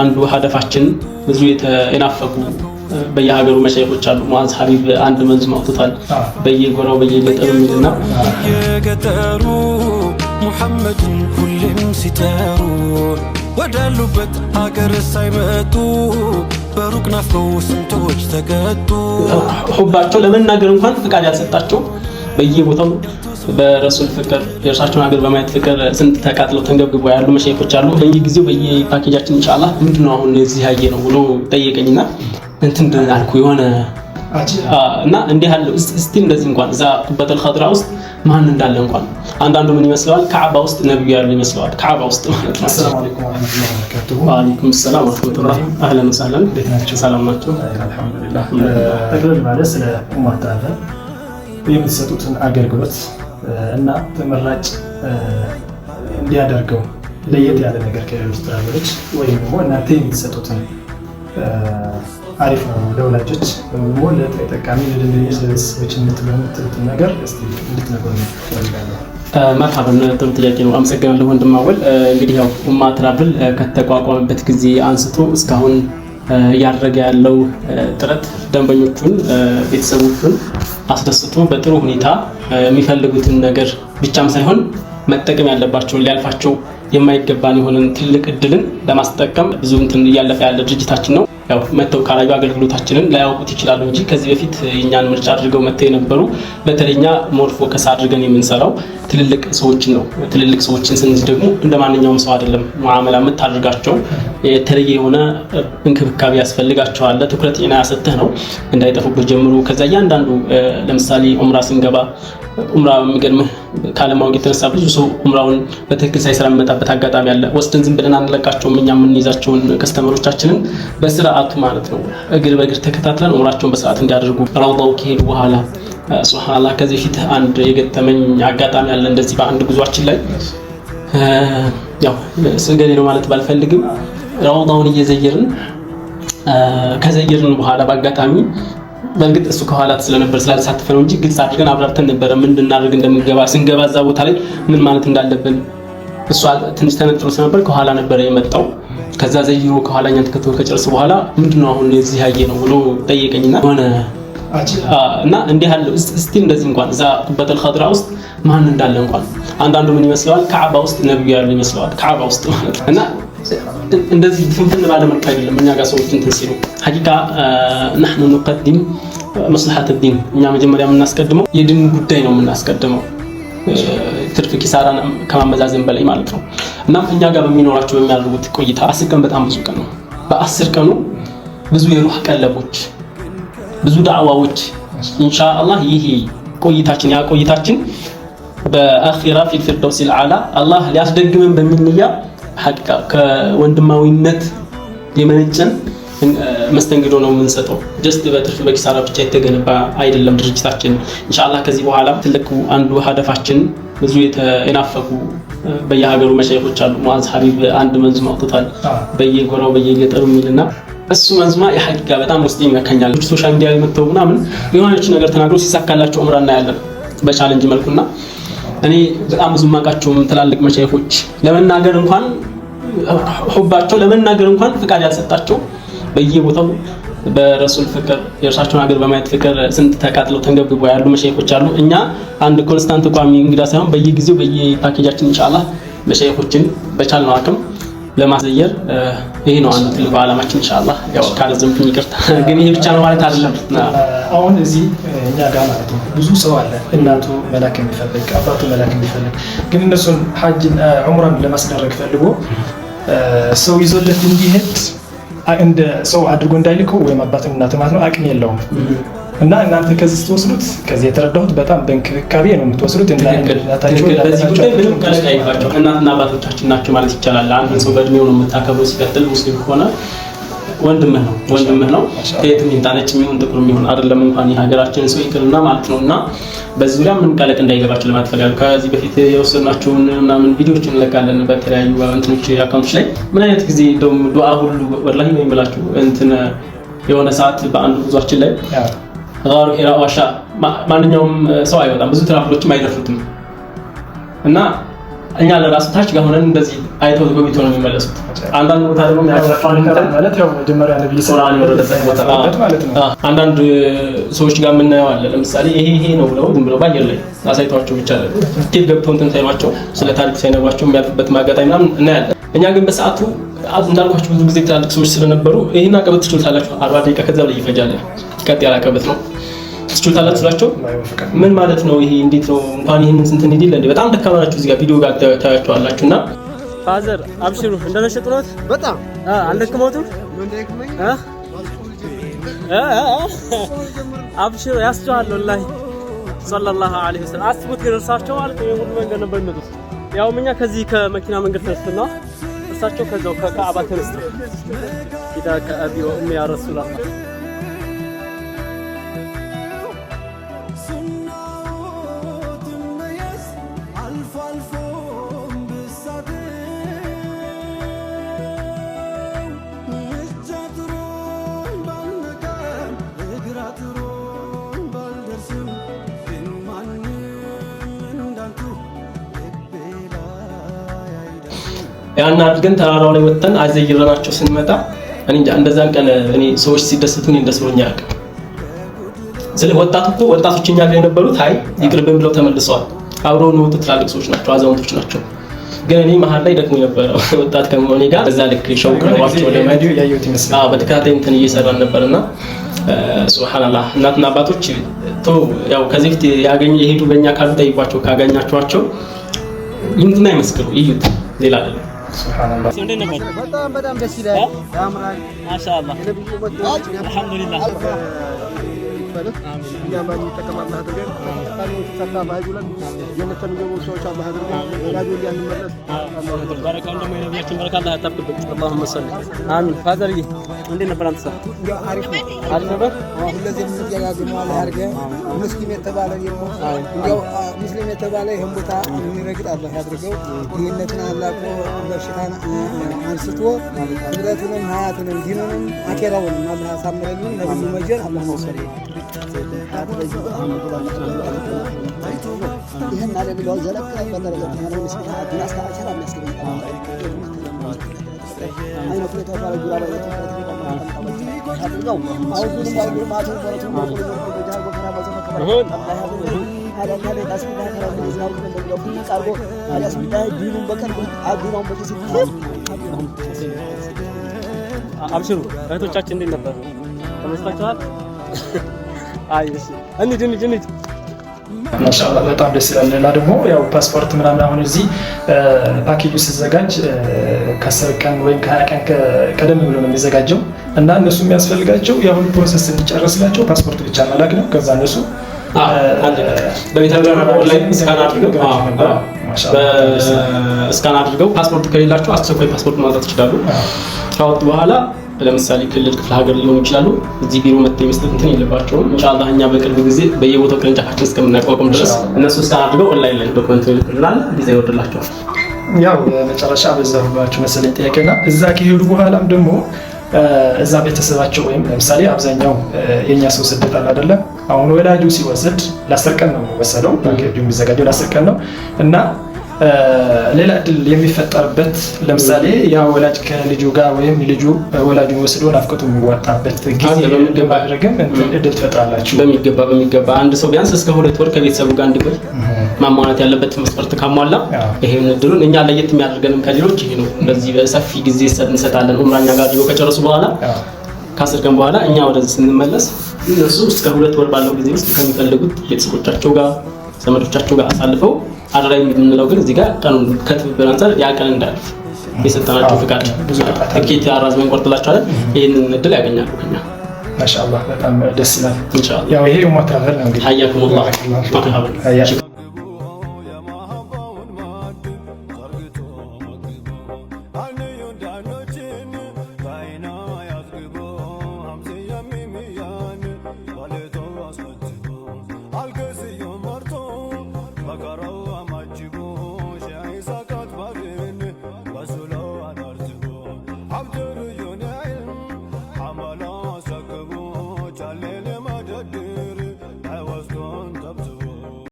አንዱ ሀደፋችን ብዙ የናፈቁ በየሀገሩ መሻይኾች አሉ። ሙአዝ ሀቢብ አንድ መንዙም አውጥቷል በየጎራው በየገጠሩ የሚልና የገጠሩ ሙሐመድን ሁሌም ሲጠሩ ወዳሉበት ሀገር ሳይመጡ በሩቅ ናፍቀው ስንቶች ተቀጡ። ሁባቸው ለመናገር እንኳን ፍቃድ ያልሰጣቸው በየቦታው በረሱል ፍቅር የእርሳቸውን ሀገር በማየት ፍቅር ስንት ተቃጥለው ተንገብግበው ያሉ መሻይኾች አሉ። በየጊዜው በየፓኬጃችን ኢንሻአላህ ምንድነው አሁን እዚህ ያየ ነው ብሎ ጠየቀኝና እንትን አልኩ የሆነ እና እንዲህ ያለው እስቲ እንደዚህ እንኳን እዛ ቁበተል ኸድራ ውስጥ ማን እንዳለ እንኳን አንዳንዱ ምን ይመስለዋል ካዕባ ውስጥ ነብዩ ያሉ ይመስለዋል ካዕባ ውስጥ ማለት ነው። ሰላም አለይኩም ወራህመቱላሂ ወበረካቱሁ። ወአለይኩም ሰላም ወራህመቱላሂ አህለን ወሰህለን። ሰላም ናቸው? አልሐምዱሊላህ። ጠቅለል ማለት ስለ ኡማት አለ የምትሰጡትን አገልግሎት እና ተመራጭ እንዲያደርገው ለየት ያለ ነገር ከሌሎች ተራሮች ወይም ደግሞ እናንተ የምትሰጡትን አሪፍ ነው ለወላጆች ወይም ደግሞ ለተጠቃሚ ለደንበኞች ለቤተሰቦች የምትሉትን ነገር እስቲ እንድትነግሩኝ እፈልጋለሁ። መርሐባን ጥሩ ጥያቄ ነው። አመሰግናለሁ ወንድም አወል። እንግዲህ ያው ኡማ ትራቭል ከተቋቋመበት ጊዜ አንስቶ እስካሁን እያደረገ ያለው ጥረት ደንበኞቹን ቤተሰቦቹን አስደስቶ በጥሩ ሁኔታ የሚፈልጉትን ነገር ብቻም ሳይሆን መጠቀም ያለባቸውን ሊያልፋቸው የማይገባን የሆነን ትልቅ እድልን ለማስጠቀም ብዙ እንትን እያለፈ ያለ ድርጅታችን ነው። ያው መተው ካላዩ አገልግሎታችንን ላያውቁት ይችላሉ እንጂ ከዚህ በፊት እኛን ምርጫ አድርገው መተው የነበሩ በተለይኛ ሞር ፎከስ አድርገን የምንሰራው ትልልቅ ሰዎችን ነው። ትልልቅ ሰዎችን ስንይዝ ደግሞ እንደ ማንኛውም ሰው አይደለም ሙዓመላ የምታደርጋቸው የተለየ የሆነ እንክብካቤ ያስፈልጋቸዋል። ትኩረት ጤና ያሰጥህ ነው እንዳይጠፉበት ጀምሮ ከዛ እያንዳንዱ ለምሳሌ ዑምራ ስንገባ ዑምራ የሚገርምህ ካለማወቅ የተነሳ ብዙ ሰው ዑምራውን በትክክል ሳይሰራ የሚመጣበት አጋጣሚ አለ። ወስደን ዝም ብለን አንለቃቸውም። እኛ የምንይዛቸውን ከስተመሮቻችንን በስርዓቱ ማለት ነው እግር በእግር ተከታትለን ዑምራቸውን በስርዓት እንዲያደርጉ ረውዳው ከሄዱ በኋላ ሱብሃንአላህ። ከዚህ ፊት አንድ የገጠመኝ አጋጣሚ አለ እንደዚህ በአንድ ጉዟችን ላይ ያው ስገሌ ነው ማለት ባልፈልግም ረውዳውን እየዘየርን ከዘየርን በኋላ በአጋጣሚ በእርግጥ እሱ ከኋላት ስለነበር ስላልተሳተፈ ነው እንጂ ግልጽ አድርገን አብራርተን ነበር ምን እንድናደርግ እንደምንገባ ስንገባ እዛ ቦታ ላይ ምን ማለት እንዳለብን። እሱ ትንሽ ተነጥሮ ስለነበር ከኋላ ነበር የመጣው። ከዛ ዘይሮ ከኋላኛን ተከትሎ ከጨረሰ በኋላ ምንድነው አሁን እዚህ ያየ ነው ብሎ ጠየቀኝና ሆነ እና እንዲህ ያለው እስቲ እንደዚህ እንኳን እዛ ቁበተል ኸድራ ውስጥ ማን እንዳለ እንኳን አንዳንዱ ምን ይመስለዋል ካዕባ ውስጥ ነብዩ ያሉ ይመስለዋል ካዕባ ውስጥ ማለት ነው። እና እንደዚህ ፍንፍን ባለ መልኩ አይደለም እኛ ጋር ሰዎች እንትን ሲሉ ሐቂቃ نحن نقدم مصلحة الدين። እኛ መጀመሪያ የምናስቀድመው የድን ጉዳይ ነው የምናስቀድመው ትርፍ ኪሳራን ከማመዛዘን በላይ ማለት ነው። እና እኛ ጋር በሚኖራቸው በሚያደርጉት ቆይታ 10 ቀን በጣም ብዙ ቀን ነው። በ10 ቀኑ ብዙ የሩህ ቀለቦች ብዙ ዳዕዋዎች ኢንሻአላህ ይሄ ቆይታችን ያ ቆይታችን በአኺራ ፊል ፊርደውስ አልአላ አላህ ሊያስደግመን በሚንያ ሐቂቃ ከወንድማዊነት የመነጨን መስተንግዶ ነው የምንሰጠው። ጀስት በትርፍ በኪሳራ ብቻ የተገነባ አይደለም ድርጅታችን። ኢንሻአላህ ከዚህ በኋላ ትልቁ አንዱ ሀደፋችን ብዙ የናፈቁ በየሀገሩ መሻይኾች አሉ። ሙአዝ ሀቢብ አንድ መንዙም አውጥቷል በየጎራው በየገጠሩ የሚልና እሱ መንዙማ የሐቂቃ በጣም ውስጥ ይነካኛል። ሶሻል ሚዲያ ላይ መተው ምናምን የሆነች ነገር ተናግሮ ሲሳካላቸው ዑምራ እናያለን በቻሌንጅ መልኩና እኔ በጣም ብዙ ማቃቸው ትላልቅ መሻይኾች ለመናገር እንኳን ሁባቸው ለመናገር እንኳን ፍቃድ ያልሰጣቸው በየቦታው በረሱል ፍቅር የእርሳቸውን ሀገር በማየት ፍቅር ስንት ተቃጥለው ተንገብግበው ያሉ መሻይኾች አሉ። እኛ አንድ ኮንስታንት ቋሚ እንግዳ ሳይሆን በየጊዜው በየፓኬጃችን ኢንሻአላህ መሻይኾችን በቻልነው አቅም ለማዘየር ይሄ ነው አንዱ ትልቁ ዓላማችን ኢንሻአላህ። ያው ካለዘምኩኝ ይቅርታ፣ ግን ይሄ ብቻ ነው ማለት አይደለም። አሁን እዚህ እኛ ጋር ማለት ነው ብዙ ሰው አለ እናቱ መላክ የሚፈልግ አባቱ መላክ የሚፈልግ ግን እነሱን ሐጅን ዑምራን ለማስደረግ ፈልጎ ሰው ይዞለት እንዲሄድ እንደ ሰው አድርጎ እንዳይልከው ወይም አባቱን እናቱ ማለት ነው አቅም የለውም። እና እናንተ ከዚህ ስትወስዱት ከዚህ የተረዳሁት በጣም በእንክብካቤ ነው የምትወስዱት። እና እናታችሁ በዚህ ጉዳይ ምንም ቀልድ አይባቸው እናትና አባቶቻችን ናቸው ማለት ይቻላል። አንድ ሰው በእድሜው ነው የምታከብረው። ሲቀጥል ሙስሊም ከሆነ ወንድምህ ነው ከየትም ይምጣ ነጭ የሚሆን ጥቁር የሚሆን አይደለም እንኳን የሀገራችን ሰው ይቅርና ማለት ነው። እና በዚህ ዙሪያ ምን ቃለቅ እንዳይገባችሁ ለማለት ፈልጋለሁ። ከዚህ በፊት የወሰናችሁን ምናምን ቪዲዮዎች እንለቃለን በተለያዩ እንትኖች አካውንቶች ላይ ምን አይነት ጊዜ እንደውም ዱዓ ሁሉ ወላሂ ነው የሚላችሁ እንትን የሆነ ሰዓት በአንድ ጉዟችን ላይ ጋሩ ሂራ ዋሻ ማንኛውም ሰው አይወጣም፣ ብዙ ትራፍሎችም አይደፍሩትም። እና እኛ ለራሱ ታች ጋር ሆነን እንደዚህ አይተው ጎብኝቶ ነው የሚመለሱት። አንዳንድ ቦታ ደግሞ ማለት ያው መጀመሪያ ነብይ ሰለላሁ ዐለይሂ ወሰለም ማለት ነው። አንዳንድ ሰዎች ጋር የምናየው አለ። ለምሳሌ ይሄ ነው ብለው ዝም ብለው ባየር ላይ አሳይቷቸው ብቻ ቲፕ ገብተው እንትን ሳይሏቸው ስለ ታሪክ ሳይነግሯቸው የሚያልፉበት ማጋጣሚ ምናምን እናያለን። እኛ ግን በሰዓቱ እንዳልኳችሁ ብዙ ጊዜ ትላልቅ ሰዎች ስለነበሩ ይሄን አቀበት ትችሉታላችሁ 40 ደቂቃ ከዛ ላይ ይፈጃል። ቀጥ ያለ አቀበት ነው ትችሉታላችሁ ስላቸው ምን ማለት ነው ይሄ እንዴት ነው እንኳን ይሄንን እንትን እንዲል እንደ በጣም ደካማ ናችሁ። እዚህ ጋር ቪዲዮ ጋር ታያችኋላችሁና ፋዘር አብሽሩ እንደነሸጥሮት በጣም አልደክሞትም አብሽሩ ያስጨዋል ወላሂ ሰለላሁ ዐለይሂ ወሰለም አስቡት ግን እርሳቸው ማለት ነው ሁሉ መንገድ ነበር የሚመጡት። ያው እኛ ከዚህ ከመኪና መንገድ ተነስተና እርሳቸው ከዛው ከካዕባ ተነስተው ኢዳ ከአቢ ወኡሚ ያ ረሱላህ ያን አድርገን ተራራው ላይ ወጥተን አዘይረናቸው ስንመጣ እኔ እንጃ እንደዛን ቀን እኔ ሰዎች ሲደሰቱ እኔ እንደሰውኛ ያውቅ ስለ ወጣቶች እኛ ጋር የነበሩት አይ ይቅርብን ብለው ተመልሰዋል። አብረው ነው ትላልቅ ሰዎች ናቸው፣ አዛውንቶች ናቸው። ግን እኔ መሀል ላይ ደግሞ የነበረው ወጣት ከመሆኔ ጋር እዛ ልክ ሸውቅ ነው ለማዲዮ ያዩት ይመስላል። በተከታታይ እንትን እየሰራን ነበርና ሱብሃንአላህ እናትና አባቶች ያው ከዚህ ፊት ያገኘ የሄዱ በእኛ ካሉ ጠይቋቸው ካገኛቸዋቸው ይምጡና ይመስክሩ ይዩት ሌላ አይደለም። ሱብሃንአላህ በጣም ደስ ይላል ያምራል ማሻአላህ አልহামዱሊላህ ያማን ተከማና አድርገን ታዲያ ተሰጣ ባይዱለን የነተንገቡ ሰዎች አላህ አድርገን ወላጆ ያንመለስ አላህ በረካው ደግሞ የነብያችን በረካ አላህ ያጣብቅብን اللهم صل አሚን። ፋዘር እንዴ ነበር አንተ አሪፍ ነበር ሁለዚህ የሚያጋግመው አላህ ያርገው። ሙስሊም የተባለ ደግሞ እንዴው ሙስሊም የተባለ ይሄን ቦታ የሚረግጥ አላህ ያድርገው። ይሄነትን አላቆ በሽታን አንስቶ ሁለቱንም ሀያቱንም ዲኑንም አኬራውንም አላህ ያሳምረልን። ነብዩ መጀር አላህ ወሰለ ይሄን አለ ቢለው ዘለቀ በደረጃ ነው መስጊድ አድናስ ታቻላ መስጊድ አይነ ፍለታ ባለ ጉራባ የተፈጠረው አውዱን ባይዱ ማቱ ወረቱ ወጃር በከራ በዘመከራ አላህ ያለ ታስቢህ ከራው ይዛው እንደው ቃርጎ አላስቢህ ዲኑን በቀር አዱናውን በዚህ አብሽሩ እህቶቻችን እንዴት ነበሩ? ተመስጣችኋል? አይሽ እንዴ ማሻአላህ በጣም ደስ ይላል። ሌላ ደግሞ ያው ፓስፖርት ምናምን አሁን እዚህ ፓኬጁ ሲዘጋጅ ከ10 ቀን ወይም ከ20 ቀን ቀደም ብሎ ነው የሚዘጋጀው እና እነሱ የሚያስፈልጋቸው ያሁን ፕሮሰስ እንዲጨርስላቸው ፓስፖርት ብቻ መላክ ነው። ከዛ እነሱ ስካን አድርገው ፓስፖርት ከሌላቸው አስቸኳይ ፓስፖርት ማውጣት ይችላሉ። ካወጡ በኋላ ለምሳሌ ክልል ክፍለ ሀገር ሊሆን ይችላሉ። እዚህ ቢሮ መጥተው መስጠት እንትን የለባቸውም። ኢንሻአላህ እኛ በቅርብ ጊዜ በየቦታው ቅርንጫፋችን እስከምናቋቁም ድረስ እነሱ ስካን አድርገው ኦንላይን ላይ ዶክመንት ይልኩልናል፣ ቪዛ ይወርድላቸዋል። ያው መጨረሻ በዛባችሁ መሰለኝ ጥያቄና እዛ ከሄዱ በኋላም ደግሞ እዛ ቤተሰባቸው ወይም ለምሳሌ አብዛኛው የኛ ሰው ስደት አለ አይደለ? አሁን ወላጁ ሲወስድ ለ10 ቀን ነው ወሰደው ፓኬጁ የሚዘጋጀው ለ10 ቀን ነው እና ሌላ እድል የሚፈጠርበት ለምሳሌ ያ ወላጅ ከልጁ ጋር ወይም ልጁ ወላጁን ወስዶ ናፍቆቱ የሚወጣበት ጊዜ ለማድረግም እድል ትፈጥራላችሁ። በሚገባ አንድ ሰው ቢያንስ እስከ 2 ወር ከቤተሰቡ ጋር እንዲቆይ ማሟላት ያለበት መስፈርት ካሟላ ይሄን እድሉን እኛ ለየት የሚያደርገንም ከሌሎች ይሄ ነው። እንደዚህ በሰፊ ጊዜ እንሰጣለን። ኡምራኛ ጋር አድርገው ከጨረሱ በኋላ ከ10 ቀን በኋላ እኛ ወደዚህ ስንመለስ እነሱ እስከ 2 ወር ባለው ጊዜ ውስጥ ከሚፈልጉት ቤተሰቦቻቸው ጋር ዘመዶቻቸው ጋር አሳልፈው አድራ የምንለው ግን እዚህ ጋር ቀኑን ከትብብር አንፃር ያ ቀን እንዳልፍ የሰጠናቸው ፍቃድ ትኬት አራዝመን ቆርጥላቸዋለን። ይሄንን እድል ያገኛሉ ከኛ ማሻአላህ በጣም ደስ ይላል። ኢንሻአላህ ያው ይሄ ኡማ ትራቨል ነው እንግዲህ ሀያኩም አላህ